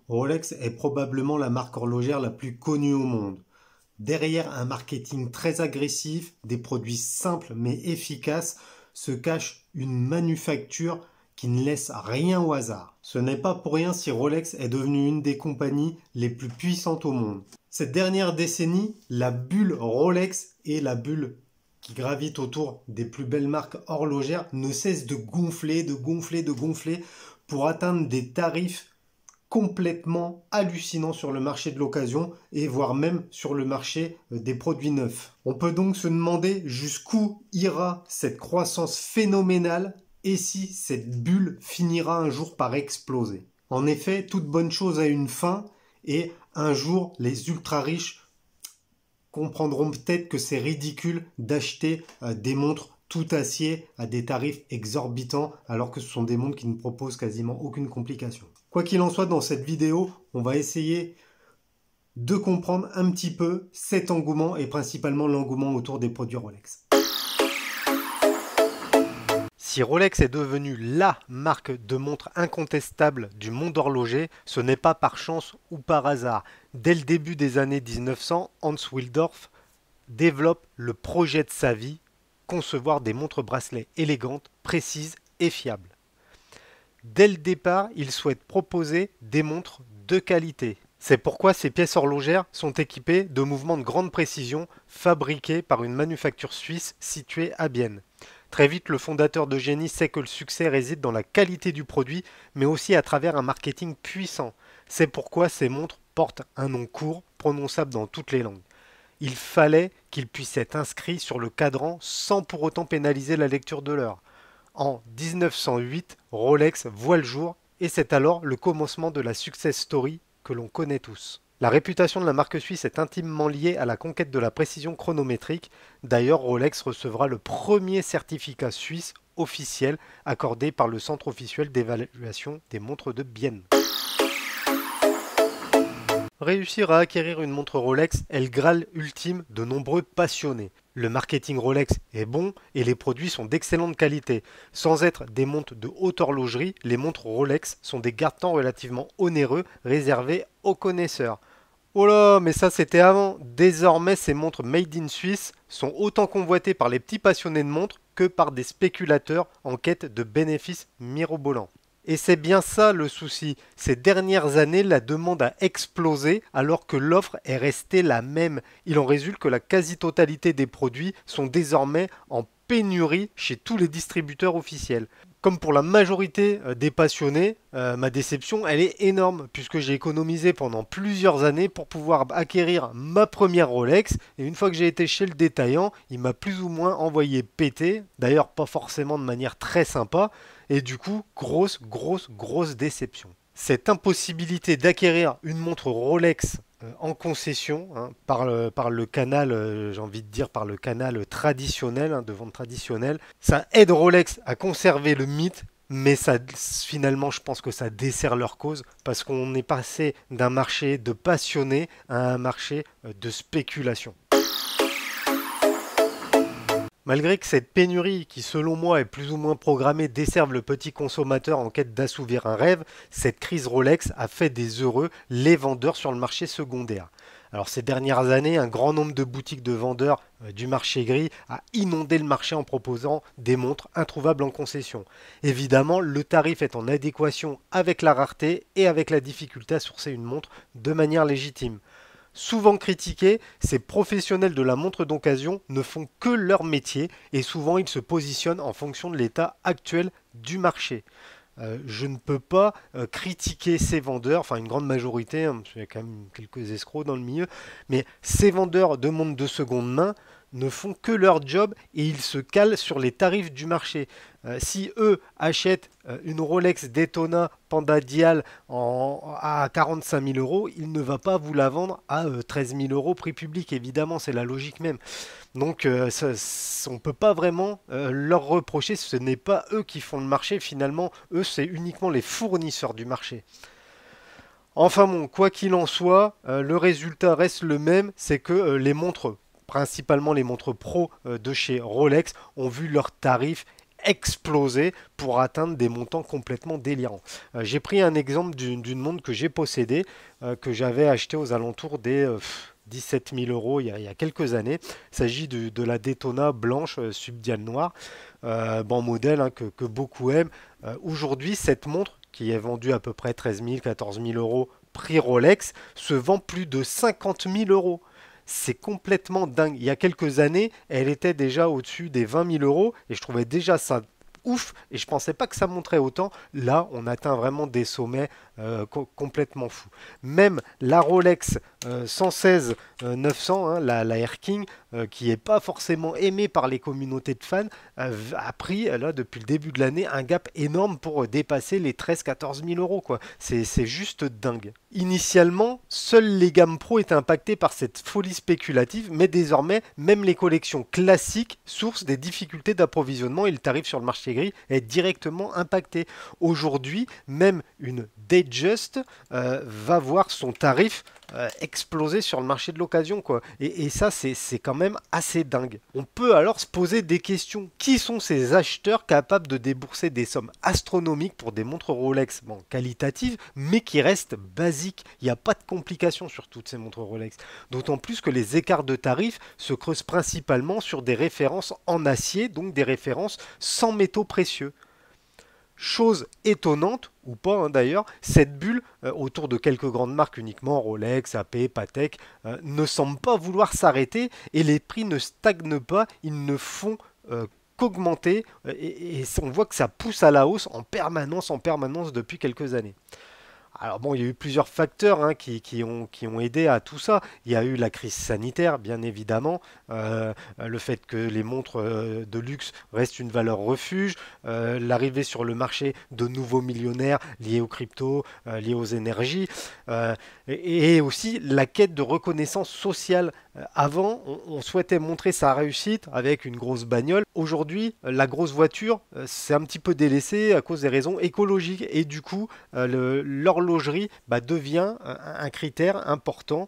Rolex est probablement la marque horlogère la plus connue au monde. Derrière un marketing très agressif, des produits simples mais efficaces, se cache une manufacture qui ne laisse rien au hasard. Ce n'est pas pour rien si Rolex est devenue une des compagnies les plus puissantes au monde. Cette dernière décennie, la bulle Rolex et la bulle qui gravite autour des plus belles marques horlogères ne cesse de gonfler, de gonfler, de gonfler pour atteindre des tarifs complètement hallucinants sur le marché de l'occasion et voire même sur le marché des produits neufs. On peut donc se demander jusqu'où ira cette croissance phénoménale et si cette bulle finira un jour par exploser. En effet, toute bonne chose a une fin et un jour les ultra riches comprendront peut-être que c'est ridicule d'acheter des montres tout acier à des tarifs exorbitants alors que ce sont des montres qui ne proposent quasiment aucune complication. Quoi qu'il en soit, dans cette vidéo, on va essayer de comprendre un petit peu cet engouement et principalement l'engouement autour des produits Rolex. Si Rolex est devenue LA marque de montre incontestable du monde horloger, ce n'est pas par chance ou par hasard. Dès le début des années 1900, Hans Wilsdorf développe le projet de sa vie, concevoir des montres bracelets élégantes, précises et fiables. Dès le départ, il souhaite proposer des montres de qualité. C'est pourquoi ces pièces horlogères sont équipées de mouvements de grande précision fabriqués par une manufacture suisse située à Bienne. Très vite, le fondateur de génie sait que le succès réside dans la qualité du produit, mais aussi à travers un marketing puissant. C'est pourquoi ces montres portent un nom court, prononçable dans toutes les langues. Il fallait qu'ils puissent être inscrits sur le cadran sans pour autant pénaliser la lecture de l'heure. En 1908, Rolex voit le jour et c'est alors le commencement de la success story que l'on connaît tous. La réputation de la marque suisse est intimement liée à la conquête de la précision chronométrique. D'ailleurs, Rolex recevra le premier certificat suisse officiel accordé par le Centre officiel d'évaluation des montres de Bienne. Réussir à acquérir une montre Rolex est le Graal ultime de nombreux passionnés. Le marketing Rolex est bon et les produits sont d'excellente qualité. Sans être des montres de haute horlogerie, les montres Rolex sont des garde-temps relativement onéreux réservés aux connaisseurs. Oh là, mais ça c'était avant. Désormais, ces montres made in Suisse sont autant convoitées par les petits passionnés de montres que par des spéculateurs en quête de bénéfices mirobolants. Et c'est bien ça le souci. Ces dernières années, la demande a explosé alors que l'offre est restée la même. Il en résulte que la quasi-totalité des produits sont désormais en pénurie chez tous les distributeurs officiels. Comme pour la majorité des passionnés, ma déception elle est énorme puisque j'ai économisé pendant plusieurs années pour pouvoir acquérir ma première Rolex et une fois que j'ai été chez le détaillant, il m'a plus ou moins envoyé péter, d'ailleurs pas forcément de manière très sympa et du coup grosse déception. Cette impossibilité d'acquérir une montre Rolex en concession par le canal, j'ai envie de dire par le canal traditionnel, de vente traditionnelle, ça aide Rolex à conserver le mythe, mais ça, finalement je pense que ça dessert leur cause parce qu'on est passé d'un marché de passionnés à un marché de spéculation. Malgré que cette pénurie, qui selon moi est plus ou moins programmée, desserve le petit consommateur en quête d'assouvir un rêve, cette crise Rolex a fait des heureux les vendeurs sur le marché secondaire. Alors ces dernières années, un grand nombre de boutiques de vendeurs du marché gris a inondé le marché en proposant des montres introuvables en concession. Évidemment, le tarif est en adéquation avec la rareté et avec la difficulté à sourcer une montre de manière légitime. Souvent critiqués, ces professionnels de la montre d'occasion ne font que leur métier et souvent ils se positionnent en fonction de l'état actuel du marché. Je ne peux pas critiquer ces vendeurs, enfin une grande majorité, parce qu'il y a quand même quelques escrocs dans le milieu, mais ces vendeurs de montres de seconde main ne font que leur job et ils se calent sur les tarifs du marché. Si eux achètent une Rolex Daytona Panda Dial à 45 000 euros, il ne va pas vous la vendre à 13 000 euros prix public, évidemment, c'est la logique même. Donc on ne peut pas vraiment leur reprocher, ce n'est pas eux qui font le marché, finalement, eux c'est uniquement les fournisseurs du marché. Enfin bon, quoi qu'il en soit, le résultat reste le même, c'est que les montres, principalement les montres pro de chez Rolex, ont vu leurs tarifs exploser pour atteindre des montants complètement délirants. J'ai pris un exemple d'une montre que j'ai possédée, que j'avais acheté aux alentours des 17 000 euros il y a quelques années. Il s'agit de la Daytona blanche subdial noir, bon modèle hein, que beaucoup aiment. Aujourd'hui, cette montre, qui est vendue à peu près 13 000, 14 000 euros, prix Rolex, se vend plus de 50 000 euros. C'est complètement dingue. Il y a quelques années, elle était déjà au-dessus des 20 000 euros et je trouvais déjà ça ouf et je pensais pas que ça monterait autant. Là, on atteint vraiment des sommets complètement fous. Même la Rolex 116 900, hein, la Air King, qui est pas forcément aimée par les communautés de fans, a pris là depuis le début de l'année un gap énorme pour dépasser les 13-14 000 euros quoi. C'est juste dingue. Initialement, seules les gammes pro étaient impactées par cette folie spéculative, mais désormais, même les collections classiques sourcent des difficultés d'approvisionnement et le tarif sur le marché gris est directement impacté. Aujourd'hui, même une Datejust va voir son tarif exploser sur le marché de l'occasion quoi. Et ça c'est quand même assez dingue. On peut alors se poser des questions. Qui sont ces acheteurs capables de débourser des sommes astronomiques pour des montres Rolex bon, qualitatives mais qui restent basiques? Il n'y a pas de complications sur toutes ces montres Rolex. D'autant plus que les écarts de tarifs se creusent principalement sur des références en acier, donc des références sans métaux précieux. Chose étonnante, ou pas hein, d'ailleurs, cette bulle autour de quelques grandes marques uniquement, Rolex, AP, Patek, ne semble pas vouloir s'arrêter et les prix ne stagnent pas, ils ne font qu'augmenter et on voit que ça pousse à la hausse en permanence depuis quelques années. Alors bon, il y a eu plusieurs facteurs hein, qui ont aidé à tout ça. Il y a eu la crise sanitaire, bien évidemment, le fait que les montres de luxe restent une valeur refuge, l'arrivée sur le marché de nouveaux millionnaires liés aux cryptos, liés aux énergies, et aussi la quête de reconnaissance sociale. Avant, on souhaitait montrer sa réussite avec une grosse bagnole. Aujourd'hui, la grosse voiture, c'est un petit peu délaissé à cause des raisons écologiques. Et du coup, l'horlogerie devient un critère important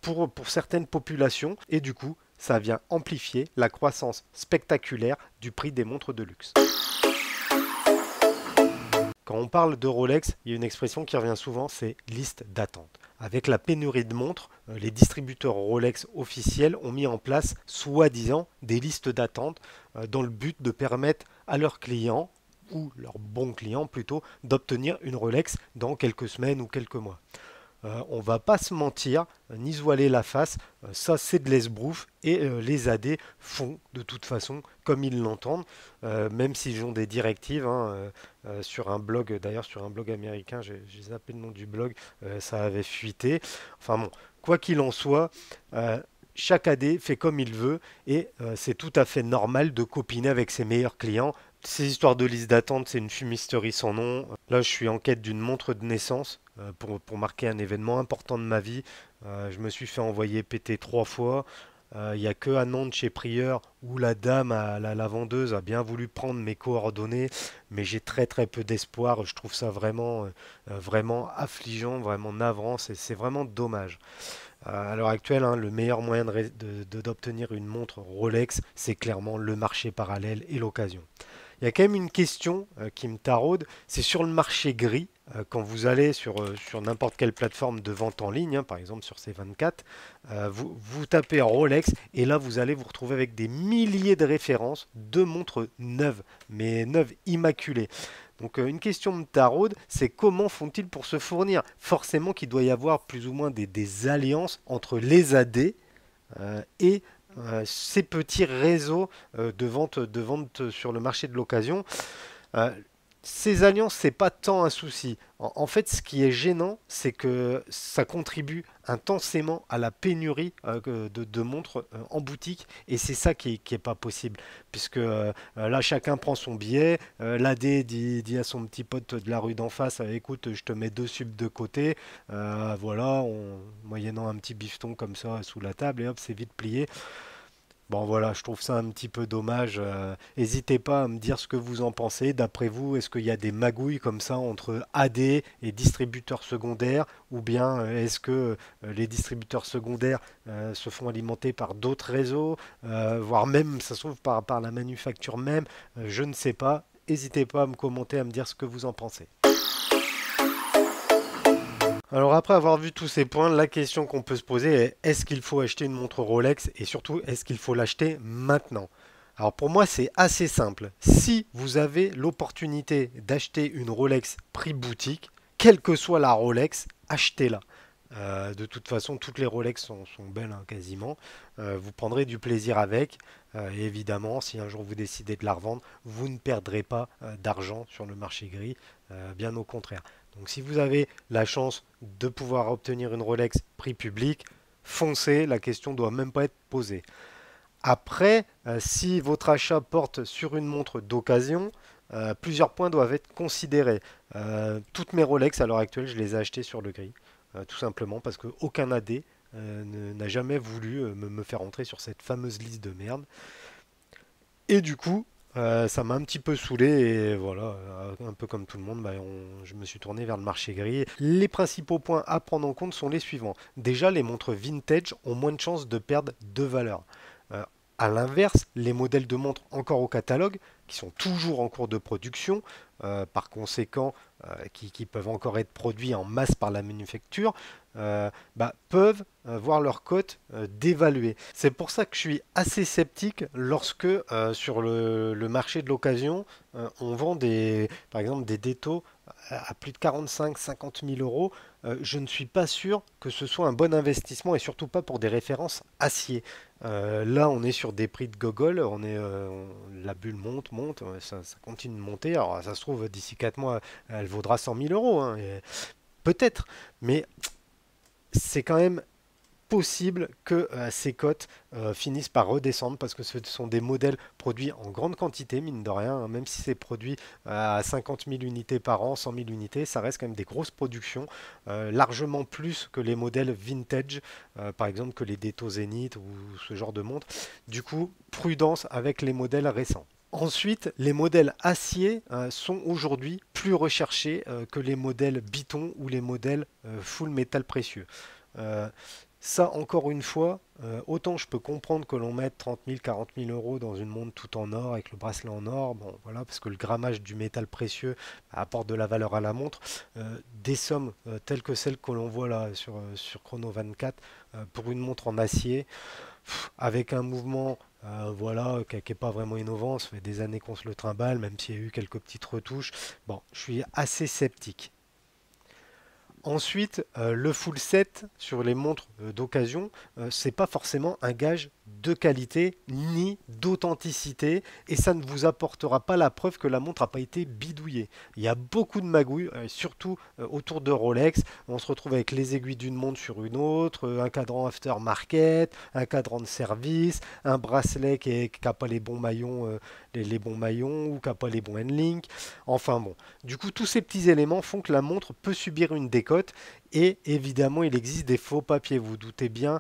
pour certaines populations. Et du coup, ça vient amplifier la croissance spectaculaire du prix des montres de luxe. Quand on parle de Rolex, il y a une expression qui revient souvent, c'est liste d'attente. Avec la pénurie de montres, les distributeurs Rolex officiels ont mis en place, soi-disant, des listes d'attente dans le but de permettre à leurs clients, ou leurs bons clients plutôt, d'obtenir une Rolex dans quelques semaines ou quelques mois. On va pas se mentir, ni se voiler la face, ça c'est de l'esbrouf et les AD font de toute façon comme ils l'entendent, même s'ils ont des directives hein, sur un blog, d'ailleurs sur un blog américain, j'ai zappé le nom du blog, ça avait fuité. Enfin bon, quoi qu'il en soit, chaque AD fait comme il veut et c'est tout à fait normal de copiner avec ses meilleurs clients. Ces histoires de liste d'attente, c'est une fumisterie sans nom. Là, je suis en quête d'une montre de naissance pour marquer un événement important de ma vie. Je me suis fait envoyer péter 3 fois. Il n'y a que à Nantes chez Prieur où la dame, la vendeuse, a bien voulu prendre mes coordonnées, mais j'ai très très peu d'espoir. Je trouve ça vraiment affligeant, vraiment navrant. C'est vraiment dommage. À l'heure actuelle, hein, le meilleur moyen d'obtenir une montre Rolex, c'est clairement le marché parallèle et l'occasion. Il y a quand même une question qui me taraude, c'est sur le marché gris. Quand vous allez sur n'importe quelle plateforme de vente en ligne, hein, par exemple sur C24, vous tapez Rolex et là vous allez vous retrouver avec des milliers de références de montres neuves, mais neuves immaculées. Donc une question me taraude, c'est comment font-ils pour se fournir? Forcément qu'il doit y avoir plus ou moins des alliances entre les AD et ces petits réseaux de vente sur le marché de l'occasion. Euh, Ces alliances, c'est pas tant un souci. En fait, ce qui est gênant, c'est que ça contribue intensément à la pénurie de montres en boutique, et c'est ça qui est pas possible, puisque là, chacun prend son billet. L'AD dit à son petit pote de la rue d'en face, écoute, je te mets 2 subs de côté, voilà, moyennant un petit bifton comme ça sous la table, et hop, c'est vite plié. Bon voilà, je trouve ça un petit peu dommage. N'hésitez pas à me dire ce que vous en pensez. D'après vous, est-ce qu'il y a des magouilles comme ça entre AD et distributeurs secondaires, ou bien est-ce que les distributeurs secondaires se font alimenter par d'autres réseaux, voire même, ça se trouve, par la manufacture même, je ne sais pas. N'hésitez pas à me commenter, à me dire ce que vous en pensez. Alors après avoir vu tous ces points, la question qu'on peut se poser est est-ce qu'il faut acheter une montre Rolex et surtout est-ce qu'il faut l'acheter maintenant? Alors pour moi c'est assez simple. Si vous avez l'opportunité d'acheter une Rolex prix boutique, quelle que soit la Rolex, achetez-la. De toute façon, toutes les Rolex sont belles hein, quasiment. Vous prendrez du plaisir avec. Et évidemment, si un jour vous décidez de la revendre, vous ne perdrez pas d'argent sur le marché gris. Bien au contraire. Donc si vous avez la chance de pouvoir obtenir une Rolex prix public, foncez, la question ne doit même pas être posée. Après, si votre achat porte sur une montre d'occasion, plusieurs points doivent être considérés. Toutes mes Rolex à l'heure actuelle, je les ai achetées sur le gris, tout simplement parce qu'aucun AD n'a jamais voulu me faire entrer sur cette fameuse liste de merde. Et du coup, ça m'a un petit peu saoulé et voilà, un peu comme tout le monde, je me suis tourné vers le marché gris. Les principaux points à prendre en compte sont les suivants. Déjà, les montres vintage ont moins de chances de perdre de valeur. Euh, à l'inverse, les modèles de montres encore au catalogue, qui sont toujours en cours de production, par conséquent, qui peuvent encore être produits en masse par la manufacture, peuvent voir leur cote dévaluer. C'est pour ça que je suis assez sceptique lorsque sur le marché de l'occasion, on vend par exemple des Detto à plus de 45-50 000 euros. Je ne suis pas sûr que ce soit un bon investissement et surtout pas pour des références acier. Là, on est sur des prix de gogol, la bulle monte, ça continue de monter. Alors, ça se trouve, d'ici 4 mois, elle vaudra 100 000 euros, hein, peut-être, mais c'est quand même possible que ces cotes finissent par redescendre parce que ce sont des modèles produits en grande quantité, mine de rien, hein, même si c'est produit à 50 000 unités par an, 100 000 unités, ça reste quand même des grosses productions, largement plus que les modèles vintage, par exemple que les Detto Zenith ou ce genre de montre. Du coup, prudence avec les modèles récents. Ensuite, les modèles acier sont aujourd'hui plus recherchés que les modèles Biton ou les modèles full métal précieux. Euh, Ça, encore une fois, autant je peux comprendre que l'on mette 30 000, 40 000 euros dans une montre tout en or avec le bracelet en or, bon voilà, parce que le grammage du métal précieux apporte de la valeur à la montre. Des sommes telles que celles que l'on voit là sur Chrono 24 pour une montre en acier, avec un mouvement voilà, qui n'est pas vraiment innovant, ça fait des années qu'on se le trimballe, même s'il y a eu quelques petites retouches. Bon, je suis assez sceptique. Ensuite, le full set sur les montres d'occasion, c'est pas forcément un gage de qualité ni d'authenticité et ça ne vous apportera pas la preuve que la montre n'a pas été bidouillée. Il y a beaucoup de magouilles, surtout autour de Rolex. On se retrouve avec les aiguilles d'une montre sur une autre, un cadran aftermarket, un cadran de service, un bracelet qui n'a pas les bons maillons, les bons maillons ou qui n'a pas les bons handlings. Enfin bon, du coup, tous ces petits éléments font que la montre peut subir une décote et évidemment, il existe des faux papiers. Vous doutez bien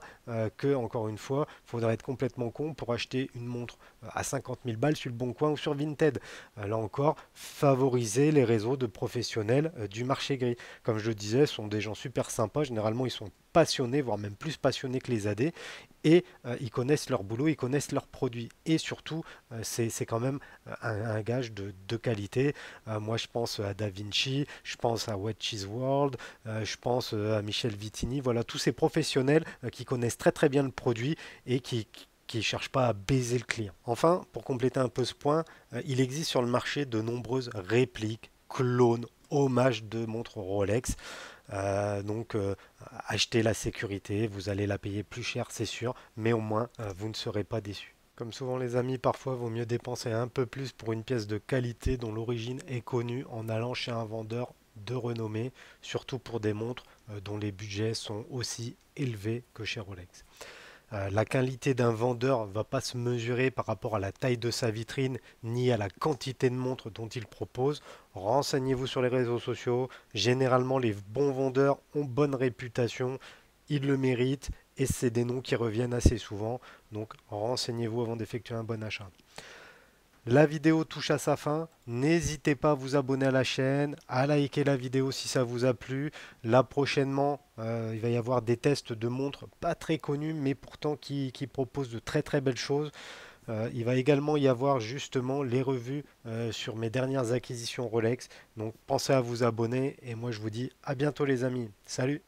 que, encore une fois, il faudrait être complètement con pour acheter une montre à 50 000 balles sur le Bon Coin ou sur Vinted. Là encore, favoriser les réseaux de professionnels du marché gris. Comme je le disais, ce sont des gens super sympas. Généralement, ils sont passionnés, voire même plus passionnés que les AD. Et ils connaissent leur boulot, ils connaissent leurs produits. Et surtout, c'est quand même un gage de qualité. Moi, je pense à Da Vinci, je pense à Watches World, je pense à Michel Vitini. Voilà, tous ces professionnels qui connaissent très très bien le produit et qui ne cherchent pas à baiser le client. Enfin, pour compléter un peu ce point, il existe sur le marché de nombreuses répliques, clones, hommages de montres Rolex. Achetez la sécurité, vous allez la payer plus cher, c'est sûr, mais au moins vous ne serez pas déçu. Comme souvent les amis, parfois vaut mieux dépenser un peu plus pour une pièce de qualité dont l'origine est connue en allant chez un vendeur de renommée, surtout pour des montres dont les budgets sont aussi élevés que chez Rolex. La qualité d'un vendeur ne va pas se mesurer par rapport à la taille de sa vitrine ni à la quantité de montres dont il propose. Renseignez-vous sur les réseaux sociaux. Généralement, les bons vendeurs ont bonne réputation, ils le méritent et c'est des noms qui reviennent assez souvent, donc renseignez-vous avant d'effectuer un bon achat. La vidéo touche à sa fin, n'hésitez pas à vous abonner à la chaîne, à liker la vidéo si ça vous a plu. Là prochainement, il va y avoir des tests de montres pas très connus mais pourtant qui proposent de très très belles choses. Il va également y avoir justement les revues sur mes dernières acquisitions Rolex. Donc pensez à vous abonner et moi je vous dis à bientôt les amis. Salut!